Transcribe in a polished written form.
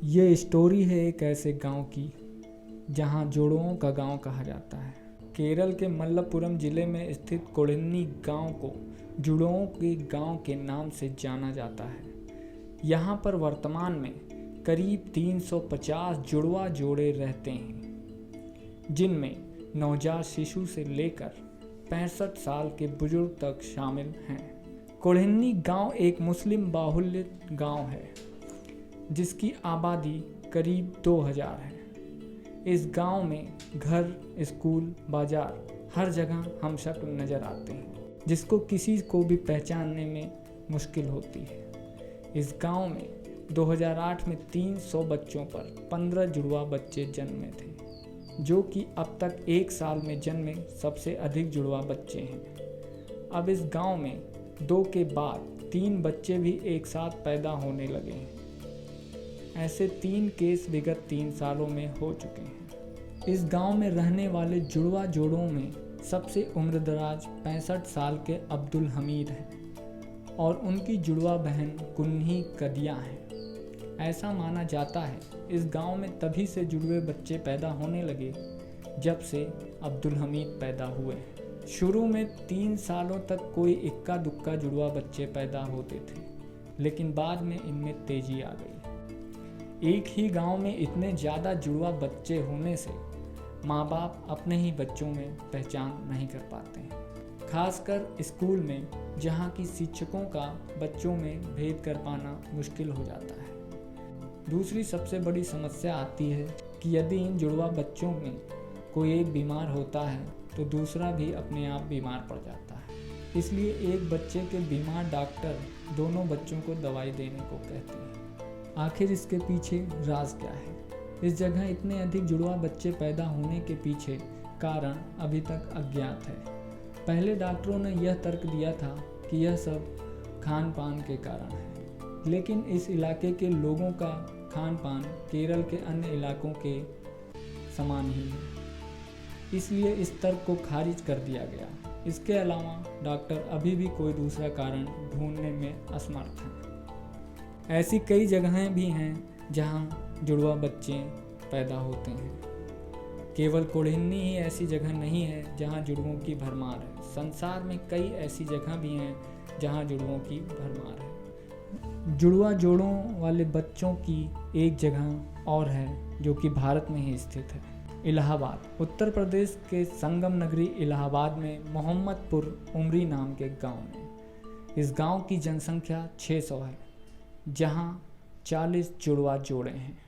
ये स्टोरी है एक ऐसे गांव की जहां जोड़ों का गांव कहा जाता है। केरल के मलप्पुरम जिले में स्थित कोडिन्नी गांव को जुड़ों के गांव के नाम से जाना जाता है। यहां पर वर्तमान में करीब 350 जुड़वा जोड़े रहते हैं, जिनमें नवजात शिशु से लेकर 65 साल के बुजुर्ग तक शामिल हैं। कोडिन्नी गांव एक मुस्लिम बाहुल्य गांव है, जिसकी आबादी करीब 2000 है। इस गांव में घर, स्कूल, बाजार हर जगह हमशक्ल नज़र आते हैं, जिसको किसी को भी पहचानने में मुश्किल होती है। इस गांव में 2008 में 300 बच्चों पर 15 जुड़वा बच्चे जन्मे थे, जो कि अब तक एक साल में जन्मे सबसे अधिक जुड़वा बच्चे हैं। अब इस गांव में 2 के बाद 3 बच्चे भी एक साथ पैदा होने लगे हैं। ऐसे 3 केस विगत 3 सालों में हो चुके हैं। इस गांव में रहने वाले जुड़वा जोड़ों में सबसे उम्रदराज 65 साल के अब्दुल हमीद हैं और उनकी जुड़वा बहन कुन्ही कदिया हैं। ऐसा माना जाता है इस गांव में तभी से जुड़वे बच्चे पैदा होने लगे जब से अब्दुल हमीद पैदा हुए। शुरू में 3 सालों तक कोई इक्का दुक्का जुड़वा बच्चे पैदा होते थे, लेकिन बाद में इनमें तेजी आ गई। एक ही गांव में इतने ज़्यादा जुड़वा बच्चे होने से माँ बाप अपने ही बच्चों में पहचान नहीं कर पाते हैं, खासकर स्कूल में, जहाँ की शिक्षकों का बच्चों में भेद कर पाना मुश्किल हो जाता है। दूसरी सबसे बड़ी समस्या आती है कि यदि इन जुड़वा बच्चों में कोई एक बीमार होता है तो दूसरा भी अपने आप बीमार पड़ जाता है। इसलिए एक बच्चे के बीमार डॉक्टर दोनों बच्चों को दवाई देने को कहते हैं। आखिर इसके पीछे राज क्या है? इस जगह इतने अधिक जुड़वा बच्चे पैदा होने के पीछे कारण अभी तक अज्ञात है। पहले डॉक्टरों ने यह तर्क दिया था कि यह सब खान पान के कारण है, लेकिन इस इलाके के लोगों का खान पान केरल के अन्य इलाकों के समान ही है, इसलिए इस तर्क को खारिज कर दिया गया। इसके अलावा डॉक्टर अभी भी कोई दूसरा कारण ढूंढने में असमर्थ हैं। ऐसी कई जगहें भी हैं जहां जुड़वा बच्चे पैदा होते हैं। केवल कोडिन्नी ही ऐसी जगह नहीं है जहां जुड़वों की भरमार है। संसार में कई ऐसी जगह भी हैं जहां जुड़वों की भरमार है। जुड़वा जोड़ों वाले बच्चों की एक जगह और है जो कि भारत में ही स्थित है, इलाहाबाद। उत्तर प्रदेश के संगम नगरी इलाहाबाद में मोहम्मदपुर उमरी नाम के गांव में। इस गांव की जनसंख्या 600 है, जहां 40 जुड़वा जोड़े हैं।